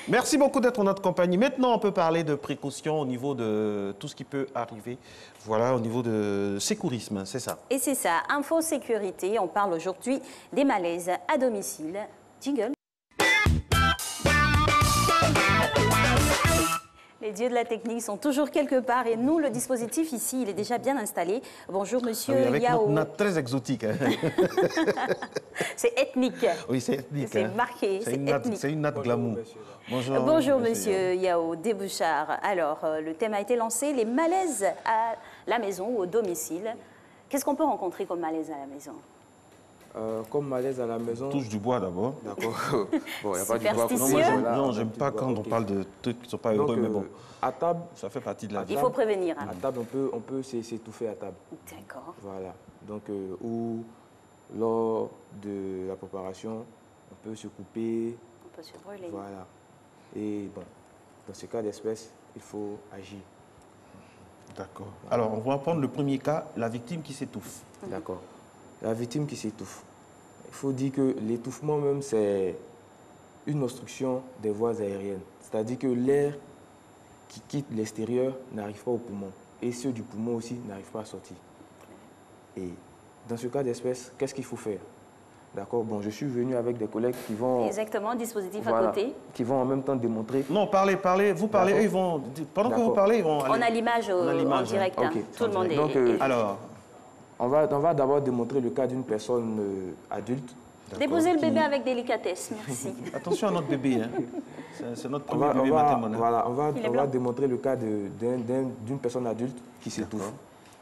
Merci beaucoup d'être en notre compagnie. Maintenant, on peut parler de précautions au niveau de tout ce qui peut arriver. Voilà, au niveau de sécurisme, c'est ça. Et c'est ça, info sécurité. On parle aujourd'hui des malaises à domicile. Jingle. Les dieux de la technique sont toujours quelque part et nous, le dispositif ici, il est déjà bien installé. Bonjour, monsieur avec Yao. notre natte très exotique. Hein. C'est ethnique. Oui, c'est ethnique. C'est hein. marqué, c'est ethnique. C'est une natte glamour. Bonjour, bonjour monsieur Yao Débouchard. Alors, le thème a été lancé, les malaises à la maison ou au domicile. Qu'est-ce qu'on peut rencontrer comme malaise à la maison? Comme malaise à la maison. Touche du bois d'abord. D'accord. Bon, il n'y a pas du bois. Non, j'aime pas quand on parle de trucs qui ne sont pas heureux, mais bon. À table, ça fait partie de la vie. Il faut prévenir. Hein. À table, on peut s'étouffer à table. D'accord. Voilà. Donc, ou lors de la préparation, on peut se couper. On peut se brûler. Voilà. Et bon, dans ce cas d'espèce, il faut agir. D'accord. Alors, on va prendre le premier cas, la victime qui s'étouffe. D'accord. La victime qui s'étouffe. Il faut dire que l'étouffement même, c'est une obstruction des voies aériennes. C'est-à-dire que l'air qui quitte l'extérieur n'arrive pas au poumon. Et ceux du poumon aussi n'arrivent pas à sortir. Et dans ce cas d'espèce, qu'est-ce qu'il faut faire? D'accord. Bon, je suis venu avec des collègues qui vont... Exactement, dispositif voilà, à côté. Qui vont en même temps démontrer... Non, parlez, vous parlez, eux, ils vont... Pendant que vous parlez, ils vont... On a l'image en direct. Hein. Okay. Tout le monde donc, est... Alors, on va d'abord démontrer le cas d'une personne adulte. Déposez le bébé avec délicatesse, merci. Attention à notre bébé, hein. C'est notre premier bébé maternel. Voilà, on va démontrer le cas d'une personne adulte qui s'étouffe.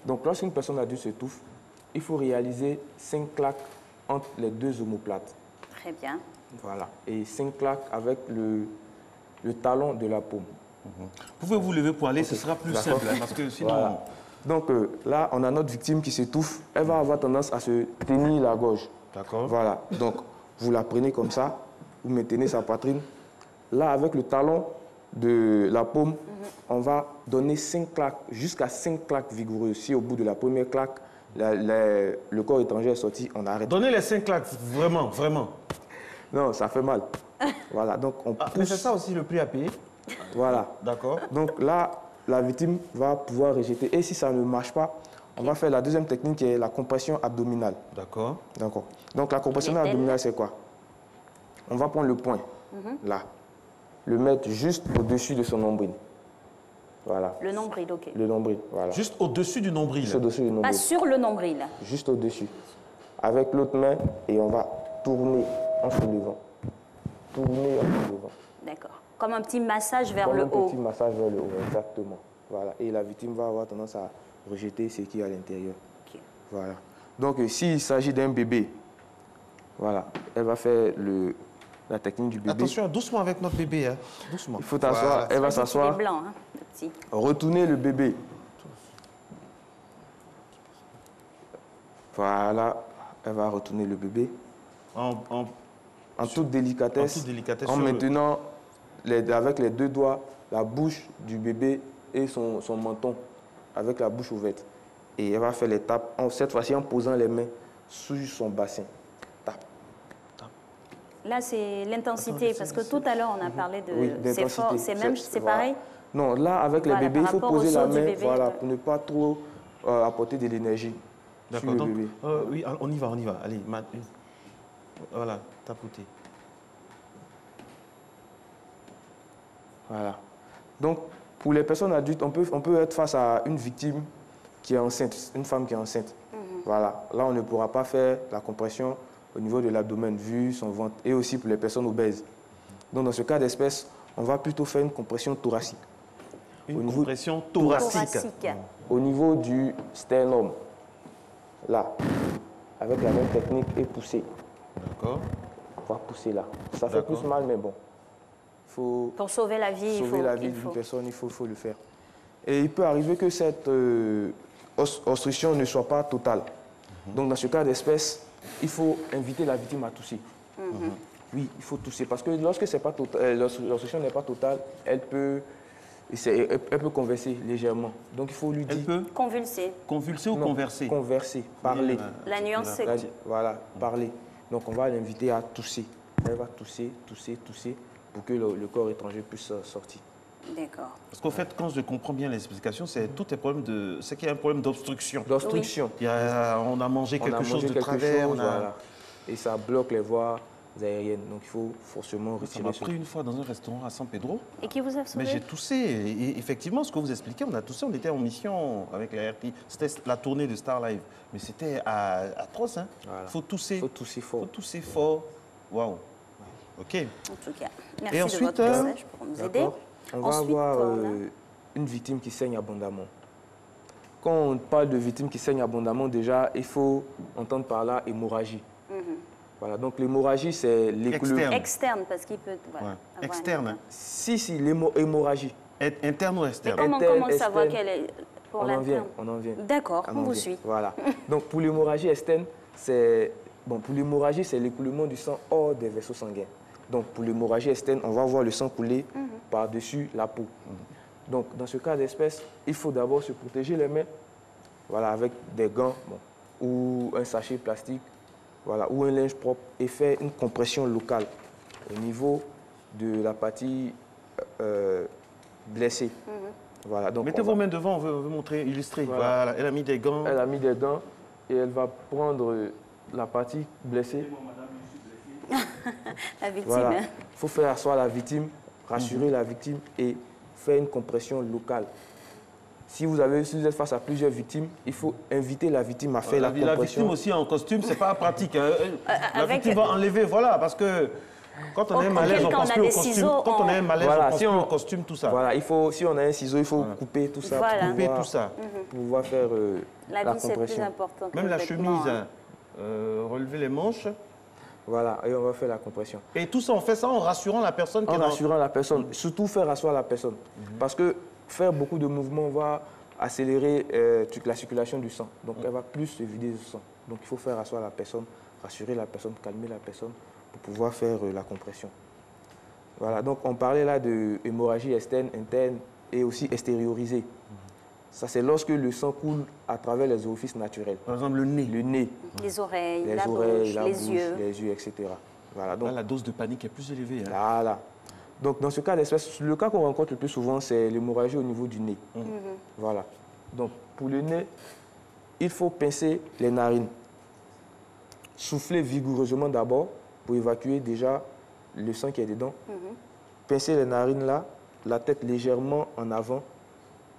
Donc, lorsqu'une personne adulte s'étouffe, il faut réaliser 5 claques entre les deux omoplates. Très bien. Voilà, et 5 claques avec le talon de la paume. Pouvez-vous lever pour aller, ce sera plus simple, hein, parce que sinon... Voilà. Donc là, on a notre victime qui s'étouffe. Elle va avoir tendance à se tenir la gorge. D'accord. Voilà. Donc, vous la prenez comme ça, vous maintenez sa poitrine. Là, avec le talon de la paume, on va donner 5 claques, jusqu'à 5 claques vigoureuses. Si au bout de la première claque, le corps étranger est sorti, on arrête. Donnez les 5 claques, vraiment, vraiment. Non, ça fait mal. Voilà. Donc, on pousse. Mais c'est ça aussi le prix à payer. Voilà. D'accord. Donc là, la victime va pouvoir rejeter. Et si ça ne marche pas, on va faire la deuxième technique qui est la compression abdominale. D'accord. D'accord. Donc la compression abdominale, c'est quoi? On va prendre le poing, là, le mettre juste au-dessus de son nombril. Voilà. Le nombril, ok. Le nombril, voilà. Juste au-dessus du nombril. Juste au-dessus du nombril. Pas sur le nombril. Juste au-dessus. Avec l'autre main, et on va tourner en se levant. Tourner en se levant. D'accord. Comme un petit massage vers le haut. Comme un petit massage vers le haut, exactement. Voilà. Et la victime va avoir tendance à rejeter ce qui est à l'intérieur. Okay. Voilà. Donc, s'il s'agit d'un bébé, voilà, elle va faire la technique du bébé. Attention, doucement avec notre bébé, hein. Doucement. Il faut t'asseoir, voilà. Elle va s'asseoir. Blanc, hein, petit. Retourner le bébé. Voilà, elle va retourner le bébé. En toute délicatesse. En maintenant avec les deux doigts la bouche du bébé et son menton avec la bouche ouverte. Et elle va faire les tapes, cette fois-ci en posant les mains sur son bassin. Tape. Là, c'est l'intensité, parce que tout à l'heure, on a parlé de... c'est fort, c'est pareil? Non, là, avec les bébés, il faut poser la main pour ne pas trop apporter de l'énergie sur le bébé. Oui, on y va. Allez, voilà, tapoter. Voilà. Donc, pour les personnes adultes, on peut être face à une victime qui est enceinte, une femme qui est enceinte. Voilà. Là, on ne pourra pas faire la compression au niveau de l'abdomen, vu son ventre, et aussi pour les personnes obèses. Donc, dans ce cas d'espèce, on va plutôt faire une compression thoracique. Une compression thoracique. Au niveau du sternum, là, avec la même technique, et pousser. D'accord. On va pousser là. Ça fait plus mal, mais bon. Pour sauver la vie, d'une personne, il faut le faire. Et il peut arriver que cette obstruction ne soit pas totale. Donc, dans ce cas d'espèce, il faut inviter la victime à tousser. Oui, il faut tousser. Parce que lorsque l'obstruction n'est pas totale, elle peut converser légèrement. Donc, il faut lui dire... Elle peut convulser. Convulser ou converser? Converser, parler. La nuance, c'est... Voilà, parler. Donc, on va l'inviter à tousser. Elle va tousser, tousser, tousser. pour que le corps étranger puisse sortir. D'accord. Parce qu'au fait, quand je comprends bien l'explication, c'est tout est problème de... C'est qu'il y a un problème d'obstruction. D'obstruction. On a mangé quelque chose de travers. Voilà. Et ça bloque les voies aériennes. Donc il faut forcément Ça retirer m'a ce... pris une fois dans un restaurant à San Pedro. Et qui vous a sauvé? Mais j'ai toussé. Et effectivement, ce que vous expliquez, on a toussé. On était en mission avec la RT. C'était la tournée de Star Live. Mais c'était atroce. Hein. Voilà. Il faut tousser. Il faut tousser fort. Il faut tousser fort. Waouh. OK. En tout cas, merci Et ensuite, de votre message pour nous aider. On va Ensuite, avoir on a- une victime qui saigne abondamment. Quand on parle de victime qui saigne abondamment, déjà, il faut entendre par là hémorragie. Voilà, donc l'hémorragie, c'est Externe. Externe, parce qu'il peut... voilà, Ouais. avoir Externe. une- Hein. Si, l'hémorragie. Interne ou Mais externe? comment Interne, savoir externe. qu'elle est pour On en vient, l'interne? on en vient. D'accord, On on en vous vient. suit. Voilà. Donc pour l'hémorragie externe, c'est pour l'hémorragie, c'est l'écoulement du sang hors des vaisseaux sanguins. Donc pour l'hémorragie externe, on va voir le sang couler par-dessus la peau. Donc dans ce cas d'espèce, il faut d'abord se protéger les mains, voilà, avec des gants ou un sachet plastique, voilà, ou un linge propre, et faire une compression locale au niveau de la partie blessée. Voilà, donc Mettez on va- vos mains devant, on veut montrer, illustrer. Voilà. Voilà. Elle a mis des gants. Elle a mis des gants et elle va prendre la partie blessée. La victime. Voilà. Il faut faire asseoir la victime, rassurer la victime et faire une compression locale. Si vous êtes face à plusieurs victimes, il faut inviter la victime à faire la La compression. victime aussi en costume, c'est pas pratique. Hein. La avec- victime va enlever, voilà, parce que quand on est malaise, on auquel cas, pense on a plus au des costume. ciseaux Quand on est malaise, Voilà, on pense si plus on- au costume, tout ça. Voilà, si on a un ciseau, il faut couper tout ça Voilà. pour Couper pouvoir, tout ça. pour pouvoir faire La la vie, c'est plus compression. important que Même le la vêtement, chemise, hein. relever les manches. Voilà, et on va faire la compression. Et tout ça, on fait ça en rassurant la personne qui En est dans... rassurant la personne, surtout faire asseoir la personne. Parce que faire beaucoup de mouvements va accélérer la circulation du sang. Donc elle va plus se vider du sang. Donc il faut faire asseoir la personne, rassurer la personne, calmer la personne pour pouvoir faire la compression. Voilà, donc on parlait là de hémorragie externe, interne et aussi extériorisée. Ça c'est lorsque le sang coule à travers les orifices naturels. Par exemple, le nez. Le nez, Les oreilles, les la oreilles, bouche, la les bouche, yeux. etc. Voilà, donc Là, la dose de panique est plus élevée. Hein. voilà. Donc, dans ce cas d'espèce, le cas qu'on rencontre le plus souvent, c'est l'hémorragie au niveau du nez. Voilà. Donc, pour le nez, il faut pincer les narines. Souffler vigoureusement d'abord pour évacuer déjà le sang qui est dedans. Pincer les narines là, la tête légèrement en avant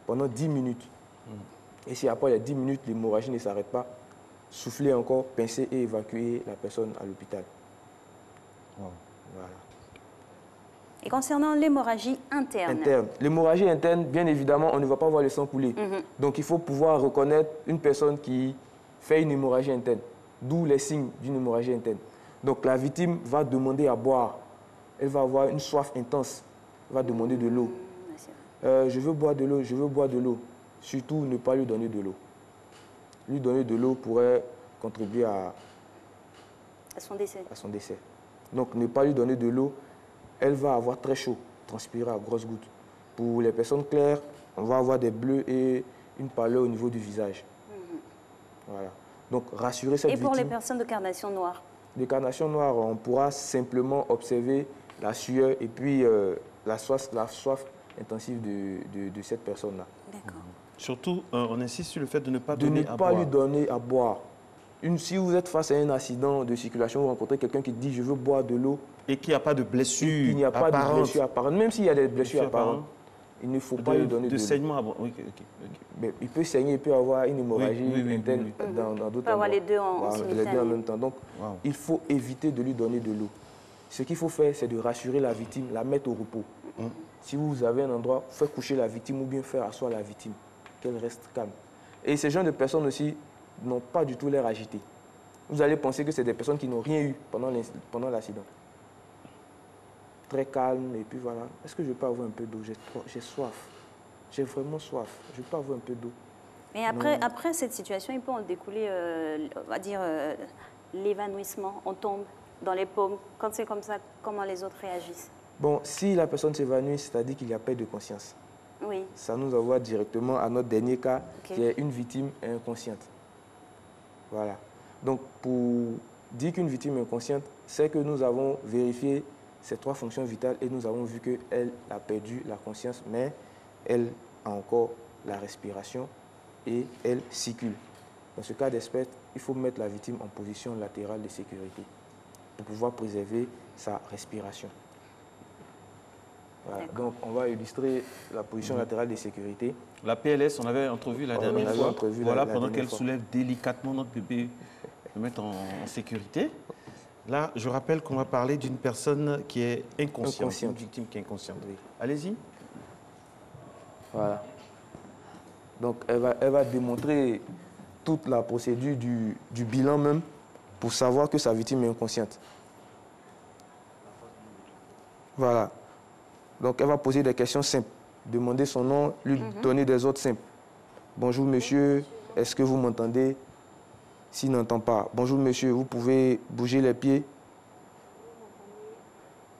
pendant 10 minutes. Et si après les 10 minutes, l'hémorragie ne s'arrête pas, souffler encore, pincer et évacuer la personne à l'hôpital. Voilà. Et concernant l'hémorragie interne, Interne. L'hémorragie interne, bien évidemment, on ne va pas voir le sang couler. Donc il faut pouvoir reconnaître une personne qui fait une hémorragie interne, d'où les signes d'une hémorragie interne. Donc la victime va demander à boire. Elle va avoir une soif intense. Elle va demander de l'eau. Je veux boire de l'eau, je veux boire de l'eau. Surtout ne pas lui donner de l'eau. Lui donner de l'eau pourrait contribuer à son décès. à son décès. Donc ne pas lui donner de l'eau, elle va avoir très chaud, transpirer à grosses gouttes. Pour les personnes claires, on va avoir des bleus et une pâleur au niveau du visage. Voilà. Donc rassurer cette Et pour les victime. personnes de carnation noire? De carnation noire, on pourra simplement observer la sueur et puis la soif intensive de cette personne-là. D'accord. Surtout, on insiste sur le fait de ne pas De ne donner à pas boire. lui donner à boire. Si vous êtes face à un accident de circulation, vous rencontrez quelqu'un qui dit « je veux boire de l'eau », Et qu'il n'y a pas de blessure il n'y a pas de apparente. blessure apparente. Même s'il y a des blessures Blessure apparentes, apparente. il ne faut pas lui donner de de l'eau. saignement à boire. Oui, ok. Mais il peut saigner, il peut avoir une hémorragie Oui, interne oui. dans d'autres On peut avoir endroits. les deux en Voilà, les deux en simultané. même temps. Donc, Wow. il faut éviter de lui donner de l'eau. Ce qu'il faut faire, c'est de rassurer la victime, la mettre au repos. Si vous avez un endroit, faites coucher la victime ou bien faire asseoir la victime, qu'elle reste calme. Et ces genres de personnes aussi n'ont pas du tout l'air agité. Vous allez penser que c'est des personnes qui n'ont rien eu pendant l'accident. Très calme, et puis voilà. Est-ce que je peux avoir un peu d'eau? J'ai soif. J'ai vraiment soif. Je peux avoir un peu d'eau. Mais après cette situation, il peut en découler, on va dire, l'évanouissement. On tombe dans les paumes. Quand c'est comme ça, comment les autres réagissent? Bon, si la personne s'évanouit, c'est-à-dire qu'il y a perte de conscience. Oui. Ça nous envoie directement à notre dernier cas, Ok. qui est une victime inconsciente. Voilà. Donc, pour dire qu'une victime est inconsciente, c'est que nous avons vérifié ces 3 fonctions vitales et nous avons vu qu'elle a perdu la conscience, mais elle a encore la respiration et elle circule. Dans ce cas d'espèce, il faut mettre la victime en position latérale de sécurité pour pouvoir préserver sa respiration. Voilà. Donc, on va illustrer la position latérale de sécurité. La PLS, on avait entrevu la dernière fois. Voilà, pendant qu'elle soulève délicatement notre bébé, le mettre en sécurité. Là, je rappelle qu'on va parler d'une personne qui est inconsciente, une victime qui est inconsciente. Oui. Allez-y. Voilà. Donc, elle va démontrer toute la procédure du bilan même pour savoir que sa victime est inconsciente. Voilà. Donc, elle va poser des questions simples. Demander son nom, lui donner des ordres simples. Bonjour monsieur, est-ce que vous m'entendez? S'il n'entend pas. Bonjour monsieur, vous pouvez bouger les pieds?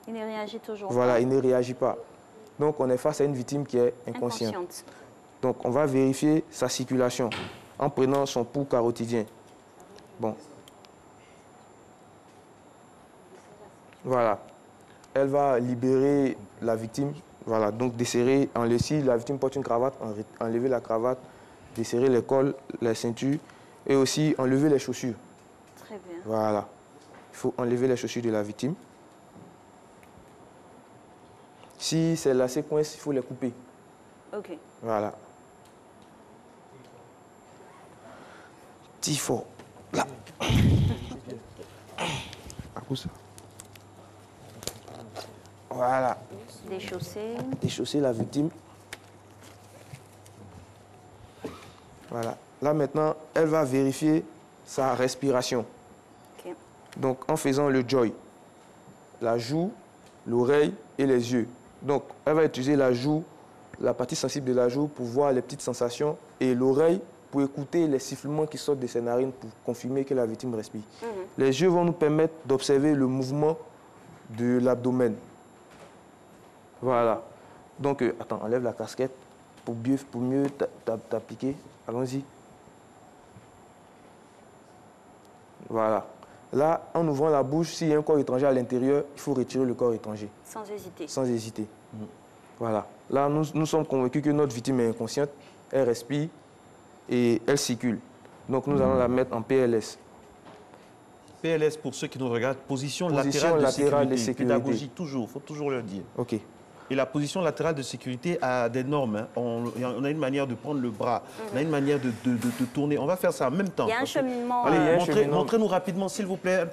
Il ne réagit toujours pas. Voilà, il ne réagit pas. Donc, on est face à une victime qui est inconsciente. Donc, on va vérifier sa circulation en prenant son pouls carotidien. Bon. Voilà. Elle va libérer la victime. Voilà, donc desserrer, si la victime porte une cravate, enlever la cravate, desserrer les cols, la ceinture et aussi enlever les chaussures. Très bien. Voilà. Il faut enlever les chaussures de la victime. Si c'est lacet coince, il faut les couper. Ok. Voilà. Petit fort. Là. À coup ça. Voilà. Déchausser. Déchausser la victime. Voilà. Là maintenant, elle va vérifier sa respiration. Okay. Donc en faisant le joy, la joue, l'oreille et les yeux. Donc elle va utiliser la joue, la partie sensible de la joue pour voir les petites sensations et l'oreille pour écouter les sifflements qui sortent de ses narines pour confirmer que la victime respire. Les yeux vont nous permettre d'observer le mouvement de l'abdomen. Voilà. Donc, attends, enlève la casquette pour mieux t'appliquer. Allons-y. Voilà. Là, en ouvrant la bouche, s'il y a un corps étranger à l'intérieur, il faut retirer le corps étranger. Sans hésiter. Sans hésiter. Voilà. Là, nous sommes convaincus que notre victime est inconsciente. Elle respire et elle circule. Donc, nous allons la mettre en PLS. PLS, pour ceux qui nous regardent, position latérale de sécurité. Pédagogie, toujours, il faut toujours le dire. OK. Et la position latérale de sécurité a des normes. Hein. On a une manière de prendre le bras, on a une manière de tourner. On va faire ça en même temps. Il y a un cheminement. Allez, montrez-nous rapidement, s'il vous plaît,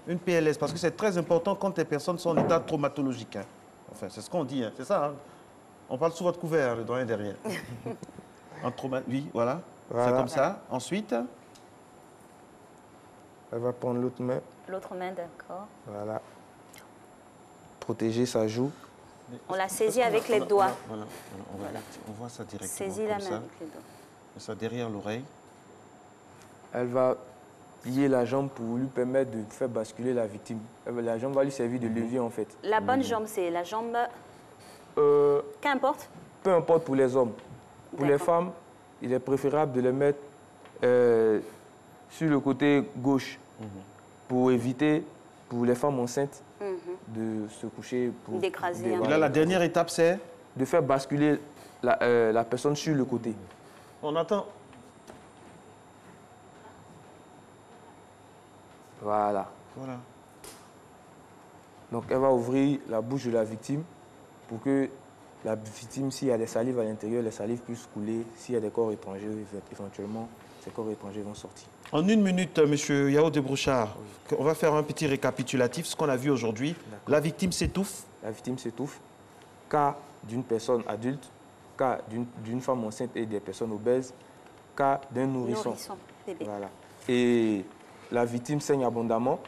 une PLS, parce que c'est très important quand les personnes sont en état traumatologique. Hein. Enfin, c'est ce qu'on dit, hein. C'est ça. Hein. On parle sous votre couvert, le doyen derrière. Oui, voilà. C'est comme ça. Ensuite, elle va prendre l'autre main. L'autre main, d'accord. Voilà. Protéger sa joue. On la saisit avec les doigts. Voilà. On voit ça directement. Saisis la main avec les doigts. Ça derrière l'oreille. Elle va plier la jambe pour lui permettre de faire basculer la victime. La jambe va lui servir de levier en fait. La bonne jambe, c'est la jambe... Qu'importe. Peu importe pour les hommes. Pour les femmes, il est préférable de les mettre sur le côté gauche pour éviter, pour les femmes enceintes, de se coucher pour d'écraser. Là, la dernière étape, c'est de faire basculer la personne sur le côté. On attend. Voilà. Donc, elle va ouvrir la bouche de la victime pour que la victime, s'il y a des salives à l'intérieur, les salives puissent couler. S'il y a des corps étrangers, éventuellement, ces corps étrangers vont sortir. En 1 minute, M. Yao Debrouchard, on va faire un petit récapitulatif. Ce qu'on a vu aujourd'hui, la victime s'étouffe. La victime s'étouffe. Cas d'une personne adulte, cas d'une femme enceinte et des personnes obèses, cas d'un nourrisson. Bébé. Voilà. Et la victime saigne abondamment,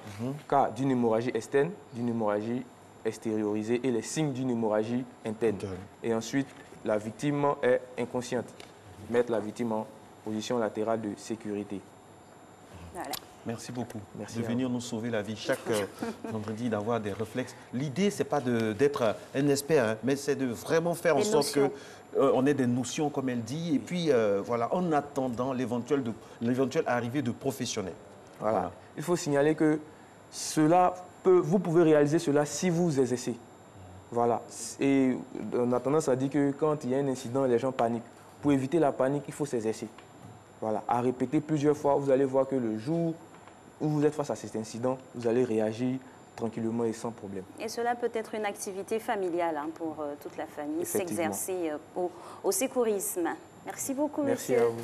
cas d'une hémorragie externe, d'une hémorragie extériorisée et les signes d'une hémorragie interne. Et ensuite, la victime est inconsciente. Mettre la victime en position latérale de sécurité. Voilà. Merci beaucoup Merci de venir nous sauver la vie chaque vendredi, d'avoir des réflexes. L'idée, ce n'est pas d'être un expert, hein, mais c'est de vraiment faire en sorte qu'on ait des notions, comme elle dit, et puis voilà, en attendant l'éventuelle arrivée de professionnels. Voilà. Il faut signaler que cela vous pouvez réaliser cela si vous exercez. Voilà. Et on a tendance à dire que quand il y a un incident, les gens paniquent. Pour éviter la panique, il faut s'exercer. Voilà. À répéter plusieurs fois, vous allez voir que le jour où vous êtes face à cet incident, vous allez réagir tranquillement et sans problème. Et cela peut être une activité familiale pour toute la famille, s'exercer au secourisme. Merci beaucoup, Merci monsieur. À vous.